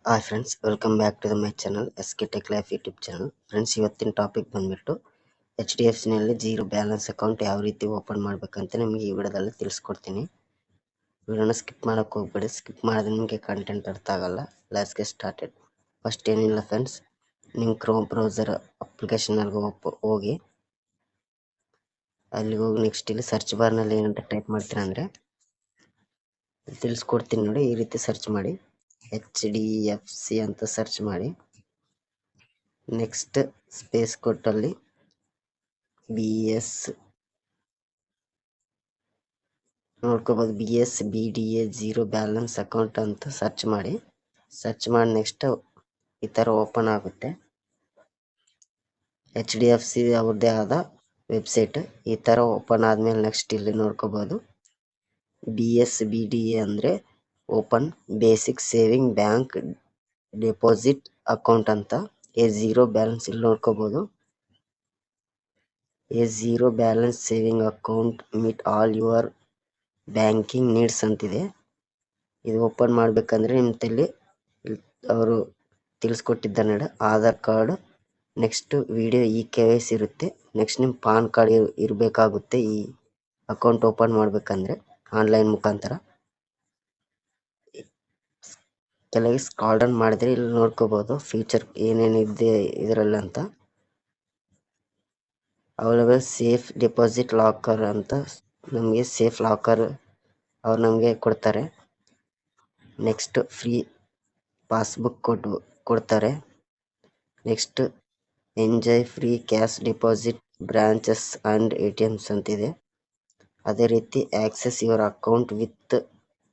Hi friends, welcome back to my channel SK Tech Life YouTube channel. Friends, ಇವತ್ತಿನ topic ಬಂದ್ಬಿಟ್ಟು HDFCನಲ್ಲಿ zero balance account ಯಾವ ರೀತಿ open ಮಾಡ್ಬೇಕಂತ ನಿಮಗೆ ಈ ವಿಡಿಯೋದಲ್ಲಿ ತಿಳಿಸ್ಕೊಡ್ತೀನಿ. ವಿಡಿಯೋನ ಸ್ಕಿಪ್ ಮಾಡೋಕ್ಕೆ ಹೋಗ್ಬೇಡಿ. ಸ್ಕಿಪ್ ಮಾಡಿದ್ರೆ ನಿಮಗೆ ಕಂಟೆಂಟ್ ಅರ್ಥ ಆಗಲ್ಲ. Let's get started. ಫಸ್ಟ್ ಏನಿಲ್ಲ ಫ್ರೆಂಡ್ಸ್, ನಿಮ್ಮ ಕ್ರೋಮ್ ಬ್ರೌಸರ್ ಅಪ್ಲಿಕೇಶನ್ಗೆ ಹೋಗಿ ಅಲ್ಲಿಗೆ ಹೋಗಿ ನೆಕ್ಸ್ಟ್ ಇಲ್ಲಿ ಸರ್ಚ್ ಬಾರ್ನಲ್ಲಿ ಏನಂತ ಟೈಪ್ ಮಾಡ್ತೀರಾ ಅಂದರೆ ತಿಳಿಸ್ಕೊಡ್ತೀನಿ ನೋಡಿ. ಈ ರೀತಿ ಸರ್ಚ್ ಮಾಡಿ HDFC ಅಂತ ಸರ್ಚ್ ಮಾಡಿ. ನೆಕ್ಸ್ಟ್ ಸ್ಪೇಸ್ ಕೊಟ್ಟಲ್ಲಿ BS ನೋಡ್ಕೋಬೋದು. BSBDA ಜೀರೋ ಬ್ಯಾಲೆನ್ಸ್ ಅಕೌಂಟ್ ಅಂತ ಸರ್ಚ್ ಮಾಡಿ. ನೆಕ್ಸ್ಟ್ ಈ ಥರ ಓಪನ್ ಆಗುತ್ತೆ. HDFC ಅವ್ರದ್ದೇ ಆದ ವೆಬ್ಸೈಟ್ ಈ ಥರ ಓಪನ್ ಆದಮೇಲೆ ನೆಕ್ಸ್ಟ್ ಇಲ್ಲಿ ನೋಡ್ಕೋಬೋದು. BSBDA ಅಂದರೆ open basic saving bank deposit account ಅಂತ. ಜೀರೋ ಬ್ಯಾಲೆನ್ಸ್ ಇಲ್ಲಿ ನೋಡ್ಕೋಬೋದು. Zero balance saving account meet all your banking needs ಅಂತಿದೆ. ಇದು ಓಪನ್ ಮಾಡಬೇಕಂದ್ರೆ ನಿಮ್ಮ ತಲೆ ಅವರು ತಿಳಿಸ್ಕೊಟ್ಟಿದ್ದಾರೆ ನೋಡಿ. Aadhaar card, next video KYC ಇರುತ್ತೆ. ನೆಕ್ಸ್ಟ್ ನಿಮ್ಮ ಪಾನ್ ಕಾರ್ಡ್ ಇರಬೇಕಾಗುತ್ತೆ ಈ ಅಕೌಂಟ್ ಓಪನ್ ಮಾಡಬೇಕಂದ್ರೆ ಆನ್ಲೈನ್ ಮುಖಾಂತರ. ಕೆಳಗೆ ಸ್ಕ್ರಾಲ್ ಡೌನ್ ಮಾಡಿದ್ರೆ ಇಲ್ಲಿ ನೋಡ್ಕೋಬೋದು ಫೀಚರ್ ಏನೇನಿದೆ ಇದರಲ್ಲಿ ಅಂತ. ಅವೈಲೇಬಲ್ ಸೇಫ್ ಡೆಪಾಸಿಟ್ ಲಾಕರ್ ಅಂತ, ನಮಗೆ ಸೇಫ್ ಲಾಕರ್ ಅವ್ರು ನಮಗೆ ಕೊಡ್ತಾರೆ. ನೆಕ್ಸ್ಟ್ ಫ್ರೀ ಪಾಸ್ಬುಕ್ ಕೊಡ್ತಾರೆ. Next enjoy free cash deposit branches and ATMs ಅಂತಿದೆ. ಅದೇ ರೀತಿ access your account with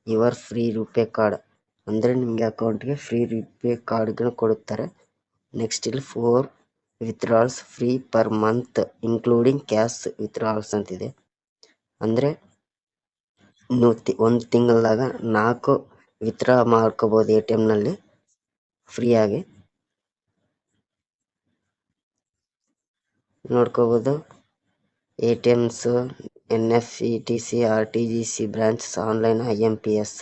your free RuPay card ಅಂದರೆ ನಿಮಗೆ ಅಕೌಂಟ್ಗೆ ಫ್ರೀ ರೂಪೇ ಕಾರ್ಡ್ಗಳನ್ನ ಕೊಡುತ್ತಾರೆ. ನೆಕ್ಸ್ಟ್ ಇಲ್ಲಿ 4 withdrawals free per month including cash withdrawals ಅಂತಿದೆ. ಅಂದರೆ ಒಂದು ತಿಂಗಳದಾಗ 4 ವಿತ್ಡ್ರಾ ಮಾಡ್ಕೋಬೋದು ATMನಲ್ಲಿ ಫ್ರೀಯಾಗಿ. ನೋಡ್ಕೋಬೋದು ATMs, NEFT, RTGS branches, online IMPS,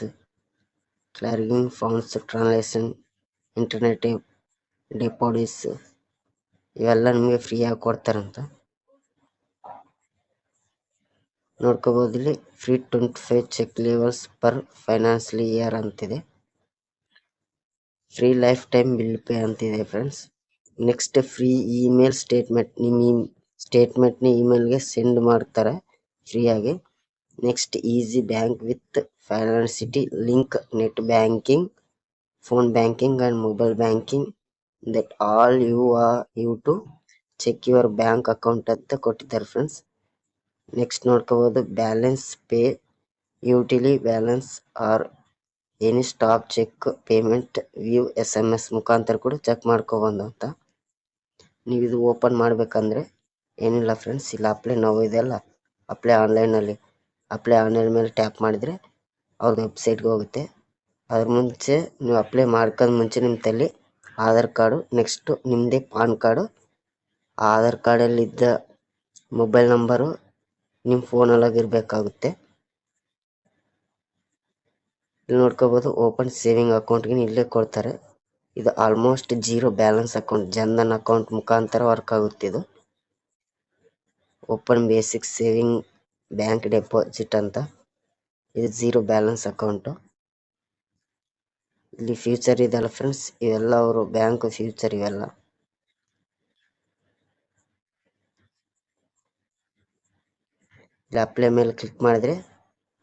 clearing funds transaction, internet deposits ಇವೆಲ್ಲ ನಿಮಗೆ ಫ್ರೀಯಾಗಿ ಕೊಡ್ತಾರಂತ. ನೋಡ್ಕೋಬೋದು ಇಲ್ಲಿ free 25 cheque leaves per financial year ಅಂತಿದೆ. Free lifetime bill pay ಅಂತಿದೆ friends. Next free email statement, ನಿಮ್ಮ ಸ್ಟೇಟ್ಮೆಂಟ್ನ ಇಮೇಲ್ಗೆ ಸೆಂಡ್ ಮಾಡ್ತಾರೆ ಫ್ರೀಯಾಗಿ. Next easy bank with financity link, net banking, phone banking and mobile banking that all you to check your bank account ಅಂತ ಕೊಟ್ಟಿದ್ದಾರೆ friends. Next ನೋಡ್ಕೋಬೋದು balance pay utility balance or any stop cheque payment view SMS ಮುಖಾಂತರ ಕೂಡ check ಮಾಡ್ಕೋಬೋದು ಅಂತ. ನೀವು ಇದು open ಮಾಡಬೇಕಂದ್ರೆ ಏನಿಲ್ಲ ಫ್ರೆಂಡ್ಸ್, ಇಲ್ಲ ಅಪ್ಲೈ ನಾವು ಇದೆಲ್ಲ ಅಪ್ಲೈ ಆನ್ಲೈನ್ ಮೇಲೆ ಟ್ಯಾಪ್ ಮಾಡಿದರೆ ಅವ್ರ ವೆಬ್ಸೈಟ್ಗೆ ಹೋಗುತ್ತೆ. ಅದ್ರ ಮುಂಚೆ ನೀವು ಅಪ್ಲೈ ಮಾಡ್ಕೊಂಡು ಮುಂಚೆ ನಿಮ್ಮ ತಲೆ ಆಧಾರ್ ಕಾರ್ಡು, ನೆಕ್ಸ್ಟು ನಿಮ್ಮದೇ ಪಾನ್ ಕಾರ್ಡು, ಆಧಾರ್ ಕಾರ್ಡಲ್ಲಿದ್ದ ಮೊಬೈಲ್ ನಂಬರು ನಿಮ್ಮ ಫೋನೊಳಗೆ ಇರಬೇಕಾಗುತ್ತೆ. ಇಲ್ಲಿ ನೋಡ್ಕೋಬೋದು ಓಪನ್ ಸೇವಿಂಗ್ ಅಕೌಂಟ್ಗೆ ಇಲ್ಲೇ ಕೊಡ್ತಾರೆ. ಇದು almost zero balance account, Jan Dhan account ಮುಖಾಂತರ ವರ್ಕ್ ಆಗುತ್ತೆ ಇದು. Open basic saving bank deposit ಅಂತ, ಇದು ಜೀರೋ ಬ್ಯಾಲೆನ್ಸ್ ಅಕೌಂಟು. ಇಲ್ಲಿ ಫ್ಯೂಚರ್ ಇದೆಲ್ಲ ಫ್ರೆಂಡ್ಸ್, ಇವೆಲ್ಲ ಅವರು ಬ್ಯಾಂಕ್ ಫ್ಯೂಚರ್ ಇವೆಲ್ಲ. ಇಲ್ಲಿ ಅಪ್ಲೈ ಮೇಲೆ ಕ್ಲಿಕ್ ಮಾಡಿದ್ರೆ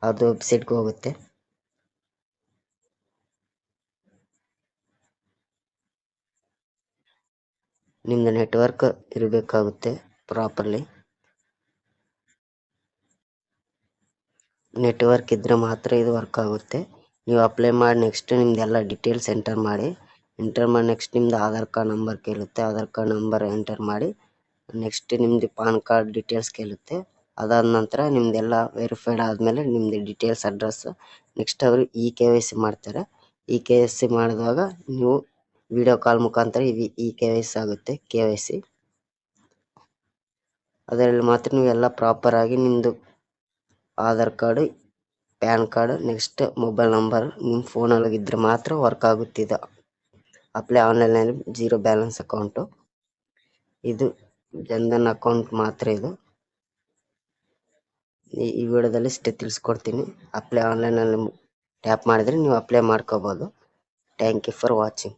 ಅವ್ರದ್ದು ವೆಬ್ಸೈಟ್ಗೆ ಹೋಗುತ್ತೆ. ನಿಮ್ಮದು ನೆಟ್ವರ್ಕ್ ಇರಬೇಕಾಗುತ್ತೆ ಪ್ರಾಪರ್ಲಿ. ನೆಟ್ವರ್ಕ್ ಇದ್ದರೆ ಮಾತ್ರ ಇದು ವರ್ಕ್ ಆಗುತ್ತೆ. ನೀವು ಅಪ್ಲೈ ಮಾಡಿ ನೆಕ್ಸ್ಟ್ ನಿಮ್ಮದೆಲ್ಲ ಡೀಟೇಲ್ಸ್ ಎಂಟರ್ ಮಾಡಿ ನೆಕ್ಸ್ಟ್ ನಿಮ್ಮದು ಆಧಾರ್ ಕಾರ್ಡ್ ನಂಬರ್ ಕೇಳುತ್ತೆ. ಆಧಾರ್ ಕಾರ್ಡ್ ನಂಬರ್ ಎಂಟರ್ ಮಾಡಿ ನೆಕ್ಸ್ಟ್ ನಿಮ್ಮದು ಪಾನ್ ಕಾರ್ಡ್ ಡೀಟೇಲ್ಸ್ ಕೇಳುತ್ತೆ. ಅದಾದ ನಂತರ ನಿಮ್ಮದೆಲ್ಲ ವೆರಿಫೈಡ್ ಆದಮೇಲೆ ನಿಮ್ಮದು ಡೀಟೇಲ್ಸ್, ಅಡ್ರೆಸ್, ನೆಕ್ಸ್ಟ್ ಅವರು KYC ಮಾಡ್ತಾರೆ. KYC ಮಾಡಿದಾಗ ನೀವು ವಿಡಿಯೋ ಕಾಲ್ ಮುಖಾಂತರ KYC ಆಗುತ್ತೆ. KYC ಅದರಲ್ಲಿ ಮಾತ್ರ ನೀವೆಲ್ಲ ಪ್ರಾಪರಾಗಿ ನಿಮ್ಮದು Aadhaar card, PAN card, next mobile number ನಿಮ್ಮ ಫೋನೊಳಗಿದ್ರೆ ಮಾತ್ರ ವರ್ಕ್ ಆಗುತ್ತಿದೆ ಅಪ್ಲೈ ಆನ್ಲೈನಲ್ಲಿ 0 ಬ್ಯಾಲೆನ್ಸ್ ಅಕೌಂಟು. ಇದು ಜನ್ಧನ್ ಅಕೌಂಟ್ ಮಾತ್ರ. ಇದು ಈ ವಿಡಿಯೋದಲ್ಲಿ ಇಷ್ಟೇ ತಿಳಿಸ್ಕೊಡ್ತೀನಿ. ಅಪ್ಲೈ ಆನ್ಲೈನಲ್ಲಿ ಟ್ಯಾಪ್ ಮಾಡಿದ್ರೆ ನೀವು ಅಪ್ಲೈ ಮಾಡ್ಕೋಬೋದು. Thank you for watching.